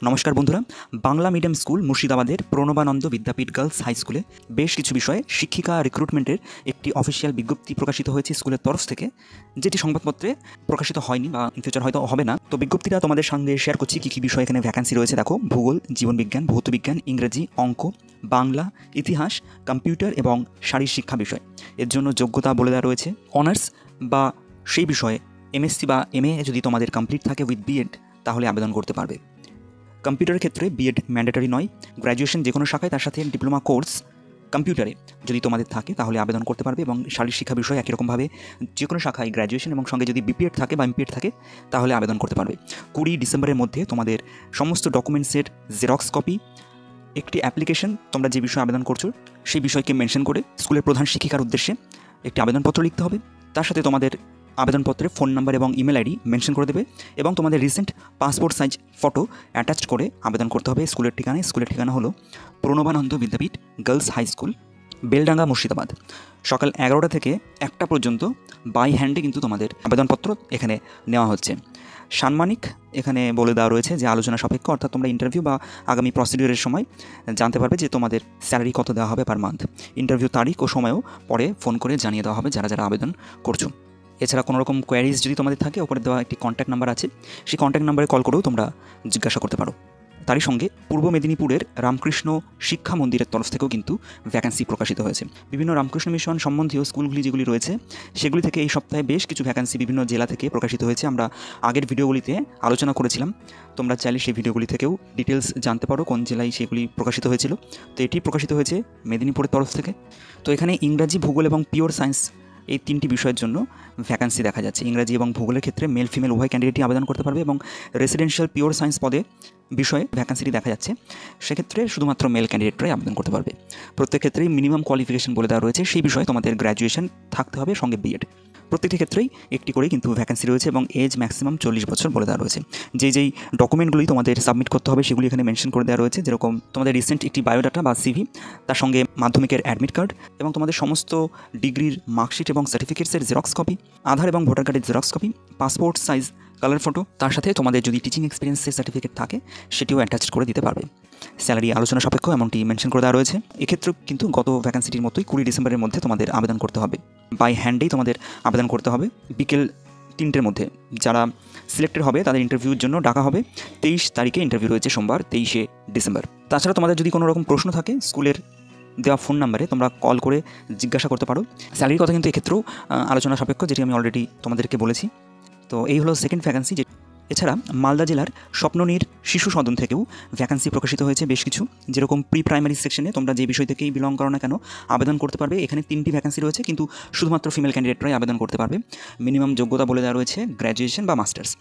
নমস্কার বন্ধুরা, Bangla medium school মুর্শিদাবাদের প্রণবানন্দ বিদ্যাপীঠ গার্লস হাই স্কুলে বেশ কিছু বিষয়ে শিক্ষিকা রিক্রুটমেন্টের একটি অফিসিয়াল বিজ্ঞপ্তি প্রকাশিত হয়েছে স্কুলের তরফ থেকে, যেটি সংবাদপত্রে প্রকাশিত হয়নি বা ইন ফিউচার হয়তো হবে না। তো বিজ্ঞপ্তিটা তোমাদের সঙ্গে শেয়ার করছি কী কী বিষয় এখানে ভ্যাকান্সি রয়েছে। দেখো, ভূগোল, জীবনবিজ্ঞান, ভৌতবিজ্ঞান, ইংরেজি, অঙ্ক, বাংলা, ইতিহাস, কম্পিউটার এবং শারীর শিক্ষা বিষয়। এর জন্য যোগ্যতা বলে দেওয়া রয়েছে অনার্স বা সেই বিষয়ে এমএসসি বা এমএ যদি তোমাদের কমপ্লিট থাকে উইথ বিএড, তাহলে আবেদন করতে পারবে। কম্পিউটারের ক্ষেত্রে বিএড ম্যান্ডেটরি নয়, গ্র্যাজুয়েশন যে কোনো শাখায় তার সাথে ডিপ্লোমা কোর্স কম্পিউটারে যদি তোমাদের থাকে তাহলে আবেদন করতে পারবে। এবং শারীর শিক্ষা বিষয় একই রকমভাবে যে কোনো শাখায় গ্র্যাজুয়েশন এবং সঙ্গে যদি বিপিএড থাকে বা এমপিএড থাকে তাহলে আবেদন করতে পারবে। 20 ডিসেম্বরের মধ্যে তোমাদের সমস্ত ডকুমেন্টসের জেরক্স কপি, একটি অ্যাপ্লিকেশন, তোমরা যে বিষয়ে আবেদন করছো সেই বিষয়কে মেনশন করে স্কুলের প্রধান শিক্ষিকার উদ্দেশ্যে একটি আবেদনপত্র লিখতে হবে। তার সাথে তোমাদের আবেদনপত্রে ফোন নাম্বার এবং ইমেল আইডি মেনশন করে দেবে এবং তোমাদের recent passport size photo attach করে আবেদন করতে হবে স্কুলের ঠিকানায়। স্কুলের ঠিকানা হলো Pranabananda Vidyapith girls high school, Beldanga, Murshidabad. সকাল 11টা থেকে 1টা পর্যন্ত বাই হ্যান্ডে কিন্তু তোমাদের আবেদনপত্র এখানে নেওয়া হচ্ছে। সাম্মানিক এখানে বলে দেওয়া রয়েছে যে আলোচনা সাপেক্ষ, অর্থাৎ তোমরা ইন্টারভিউ বা আগামী প্রসিডিউরের সময় জানতে পারবে যে তোমাদের স্যালারি কত দেওয়া হবে পার মান্থ। ইন্টারভিউ তারিখ ও সময়ও পরে ফোন করে জানিয়ে দেওয়া হবে যারা যারা আবেদন করছো। এছাড়া কোনো রকম কোয়ারিজ যদি তোমাদের থাকে, ওপরে দেওয়া একটি কন্ট্যাক্ট নাম্বার আছে, সেই কন্ট্যাক্ট নাম্বারে কল করেও তোমরা জিজ্ঞাসা করতে পারো। তারই সঙ্গে পূর্ব মেদিনীপুরের রামকৃষ্ণ শিক্ষা মন্দিরের তরফ থেকেও কিন্তু ভ্যাকান্সি প্রকাশিত হয়েছে। বিভিন্ন রামকৃষ্ণ মিশন সম্বন্ধীয় স্কুলগুলি যেগুলি রয়েছে সেগুলি থেকে এই সপ্তাহে বেশ কিছু ভ্যাকান্সি বিভিন্ন জেলা থেকে প্রকাশিত হয়েছে। আমরা আগের ভিডিওগুলিতে আলোচনা করেছিলাম, তোমরা চাইলে সেই ভিডিওগুলি থেকেও ডিটেলস জানতে পারো কোন জেলায় সেগুলি প্রকাশিত হয়েছিল। তো এটি প্রকাশিত হয়েছে মেদিনীপুরের তরফ থেকে। তো এখানে ইংরাজি, ভূগোল এবং পিওর সায়েন্স এই 3টি বিষয়ের জন্য ভ্যাকান্সি দেখা যাচ্ছে। ইংরাজি এবং ভূগোলের ক্ষেত্রে মেল ফিমেল উভয় ক্যান্ডিডেটই আবেদন করতে পারবে এবং রেসিডেন্সিয়াল পিওর সায়েন্স পদে বিষয়ে ভ্যাকান্সিটি দেখা যাচ্ছে, সেক্ষেত্রে শুধুমাত্র মেল ক্যান্ডিডেটরাই আবেদন করতে পারবে। প্রত্যেক ক্ষেত্রেই মিনিমাম কোয়ালিফিকেশন বলে দেওয়া রয়েছে, সেই বিষয়ে তোমাদের গ্র্যাজুয়েশন থাকতে হবে সঙ্গে বিএড। প্রত্যেকটি ক্ষেত্রেই একটি করেই কিন্তু ভ্যাকান্সি রয়েছে এবং এজ ম্যাক্সিমাম 40 বছর বলে দেওয়া রয়েছে। যেই ডকুমেন্টগুলি তোমাদের সাবমিট করতে হবে সেগুলি এখানে মেনশন করে দেওয়া রয়েছে, যেরকম তোমাদের রিসেন্ট একটি বায়োডাটা বা সিভি, তার সঙ্গে মাধ্যমিকের অ্যাডমিট কার্ড এবং তোমাদের সমস্ত ডিগ্রির মার্কশিট এবং সার্টিফিকেটসের জেরক্স কপি, আধার এবং ভোটার কার্ডের xerox copy, passport size colour photo, তার সাথে তোমাদের যদি টিচিং এক্সপিরিয়েন্সের সার্টিফিকেট থাকে সেটিও অ্যাটাচ করে দিতে পারবে। স্যালারি আলোচনা সাপেক্ষ এমনটি মেনশন করে দেওয়া রয়েছে। এক্ষেত্রেও কিন্তু গত ভ্যাকান্সিটির মতোই 20 ডিসেম্বরের মধ্যে তোমাদের আবেদন করতে হবে। বাই হ্যান্ডেই তোমাদের আবেদন করতে হবে বিকেল 3টের মধ্যে। যারা সিলেক্টেড হবে তাদের ইন্টারভিউর জন্য ডাকা হবে। 23 তারিখে ইন্টারভিউ রয়েছে, সোমবার 23শে ডিসেম্বর। তাছাড়া তোমাদের যদি কোনো রকম প্রশ্ন থাকে স্কুলের দেওয়া ফোন নাম্বারে তোমরা কল করে জিজ্ঞাসা করতে পারো। স্যালারির কথা কিন্তু এক্ষেত্রেও আলোচনা সাপেক্ষ, যেটি আমি অলরেডি তোমাদেরকে বলেছি। তো এই হলো সেকেন্ড ভ্যাকান্সি। এছাড়া মালদা জেলার স্বপ্ননীর শিশু সদন থেকেও ভ্যাকান্সি প্রকাশিত হয়েছে বেশ কিছু, যেরকম প্রি প্রাইমারি সেকশনে তোমরা যে বিষয় থেকেই বিলং করো না কেন আবেদন করতে পারবে। এখানে 3টি ভ্যাকান্সি রয়েছে, কিন্তু শুধুমাত্র ফিমেল ক্যান্ডিডেটরাই আবেদন করতে পারবে। মিনিমাম যোগ্যতা বলে দেওয়া রয়েছে গ্র্যাজুয়েশন বা মাস্টার্স।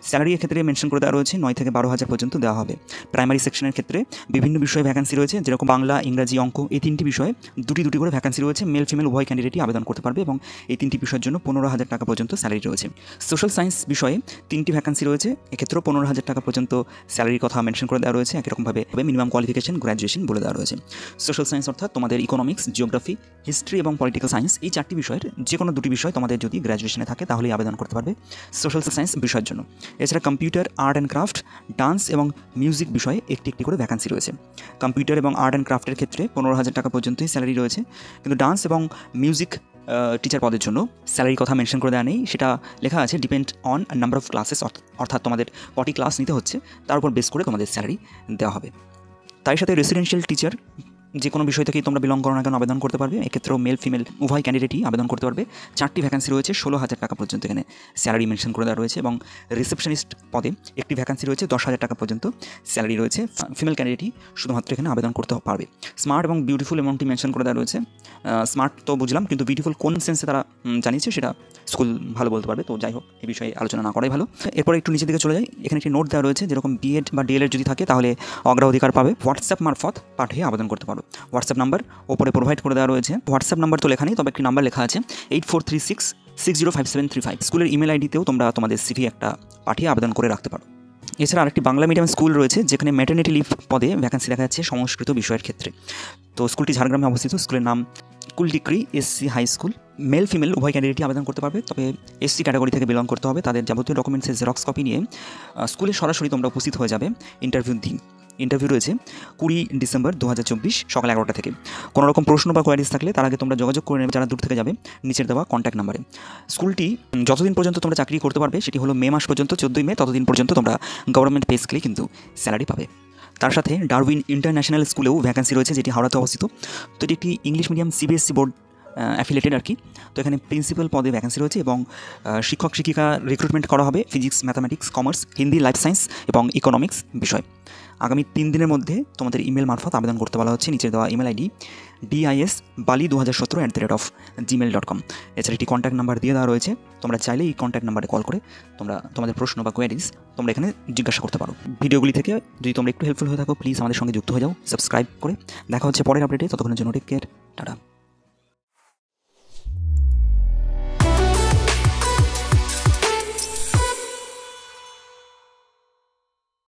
স্যালারি ক্ষেত্রে মেনশন করে দেওয়া রয়েছে 9 থেকে 12,000 পর্যন্ত দেওয়া হবে। প্রাইমারি সেকশনের ক্ষেত্রে বিভিন্ন বিষয়ে ভ্যাকান্সি রয়েছে, যেরকম বাংলা, ইংরাজি, অঙ্ক, এই 3টি বিষয়ে দুটি করে ভ্যাকান্সি রয়েছে। মেল ফিমেল উভয় ক্যান্ডিডেটই আবেদন করতে পারবে এবং এই 3টি বিষয়ের জন্য 15,000 টাকা পর্যন্ত স্যালারি রয়েছে। সোশ্যাল সায়েন্স বিষয়ে 3টি ভ্যাকান্সি রয়েছে, এক্ষেত্রেও 15,000 টাকা পর্যন্ত স্যালারির কথা মেনশন করে দেওয়া রয়েছে। একই রকমভাবে মিনিমাম কোয়ালিফিকেশন গ্র্যাজুয়েশন বলে দেওয়া রয়েছে। সোশ্যাল সায়েন্স অর্থাৎ তোমাদের ইকোনমিক্স, জিওগ্রাফি, হিস্ট্রি এবং পলিটিক্যাল সায়েন্স, এই 4টি বিষয়ের যে কোনো 2টি বিষয় তোমাদের যদি গ্র্যাজুয়েশনে থাকে তাহলেই আবেদন করতে পারবে সোশ্যাল সায়েন্স বিষয়ের জন্য। এছাড়া computer, art and craft, dance এবং মিউজিক বিষয়ে একটি করে ভ্যাকান্সি রয়েছে। কম্পিউটার এবং আর্ট অ্যান্ড ক্রাফটের ক্ষেত্রে 15,000 টাকা পর্যন্তই স্যালারি রয়েছে, কিন্তু ডান্স এবং মিউজিক টিচার পদের জন্য স্যালারির কথা মেনশন করে দেওয়া নেই। সেটা লেখা আছে depend on number of classes, অর্থাৎ তোমাদের কটি ক্লাস নিতে হচ্ছে তার উপর বেস করে তোমাদের স্যালারি দেওয়া হবে। তার সাথে রেসিডেন্সিয়াল টিচার যে কোনো বিষয় থেকেই তোমরা বিলং করো না কেন আবেদন করতে পারবে। এক্ষেত্রেও মেল ফিমেল উভয় ক্যান্ডিডেটই আবেদন করতে পারবে। 4টি ভ্যাকান্সি রয়েছে, 16,000 টাকা পর্যন্ত এখানে স্যালারি মেনশন করে দেওয়া রয়েছে এবং রিসেপশনিস্ট পদে একটি ভ্যাকান্সি রয়েছে, 10,000 টাকা পর্যন্ত স্যালারি রয়েছে। ফিমেল ক্যান্ডিডেটই শুধুমাত্র এখানে আবেদন করতে পারবে। স্মার্ট এবং বিউটিফুল এমনটি মেনশন করে দেওয়া রয়েছে। স্মার্ট তো বুঝলাম, কিন্তু বিউটিফুল কোন সেন্সে তারা জানিয়েছে সেটা স্কুল ভালো বলতে পারবে। তো যাই হোক, এই বিষয়ে আলোচনা না করাই ভালো। এরপরে একটু নিচের দিকে চলে যাই। এখানে একটি নোট দেওয়া রয়েছে, যেরকম বিএড বা ডিএলএড যদি থাকে তাহলে অগ্রাধিকার পাবে। হোয়াটসঅ্যাপ মারফত পাঠিয়ে আবেদন করতে পারো। হোয়াটসঅ্যাপ নাম্বার ওপরে প্রোভাইড করে দেওয়া রয়েছে। হোয়াটসঅ্যাপ নাম্বার তো লেখা নেই, তবে একটি নাম্বার লেখা আছে 8436605735। স্কুলের ইমেল আইডিতেও তোমরা তোমাদের সিভি একটা পাঠিয়ে আবেদন করে রাখতে পারো। এছাড়া আরেকটি বাংলা মিডিয়াম স্কুল রয়েছে, যেখানে ম্যাটারনিটি লিভ পদে ভ্যাকান্সি দেখা যাচ্ছে সংস্কৃত বিষয়ের ক্ষেত্রে। তো স্কুলটি ঝাড়গ্রামে অবস্থিত। স্কুলের নাম Kuldikri SC high school, male female উভয় ক্যান্ডিডেটই আবেদন করতে পারবে, তবে এসসি ক্যাটাগরি থেকে বিলং করতে হবে। তাদের যাবতীয় ডকুমেন্টসের জেরক্স কপি নিয়ে স্কুলে সরাসরি তোমরা উপস্থিত হয়ে যাবে ইন্টারভিউর দিন। ইন্টারভিউ রয়েছে 20 ডিসেম্বর 2024 সকাল 11টা থেকে। কোনো রকম প্রশ্ন বা কোয়ারিজ থাকলে তার আগে তোমরা যোগাযোগ করে নেবে যারা দূর থেকে যাবে নিচের দেওয়া কন্ট্যাক্ট নাম্বারে। স্কুলটি যতদিন পর্যন্ত তোমরা চাকরি করতে পারবে সেটি হলো মে মাস পর্যন্ত, 14 মে, ততদিন পর্যন্ত তোমরা গভর্নমেন্ট পে স্কেলে কিন্তু স্যালারি পাবে। তার সাথে ডারউইন ইন্টারন্যাশনাল স্কুলেও ভ্যাকেন্সি রয়েছে, যেটি হাওড়াতে অবস্থিত। তো এটি একটি English medium CBSE board affiliated আর কি। তো এখানে প্রিন্সিপাল পদে ভ্যাকেন্সি রয়েছে এবং শিক্ষক শিক্ষিকা রিক্রুটমেন্ট করা হবে physics, mathematics, commerce, Hindi, life science এবং ইকোনমিক্স বিষয়। আগামী 3 দিনের মধ্যে তোমাদের ইমেল মারফত আবেদন করতে বলা হচ্ছে। নিচে দেওয়া ইমেল আইডি disbali2017@gmail.com। এছাড়া একটি কন্ট্যাক্ট নাম্বার দিয়ে দেওয়া রয়েছে, তোমরা চাইলে এই কন্ট্যাক্ট নাম্বারে কল করে তোমরা তোমাদের প্রশ্ন বা কোয়ারিজ তোমরা এখানে জিজ্ঞাসা করতে পারো। ভিডিওগুলি থেকে যদি তোমরা একটু হেল্পফুল হয়ে থাকো প্লিজ আমাদের সঙ্গে যুক্ত হয়ে যাও সাবস্ক্রাইব করে। দেখা হচ্ছে পরের আপডেটে, ততক্ষণের জন্য টেক কেয়ার, টাটা।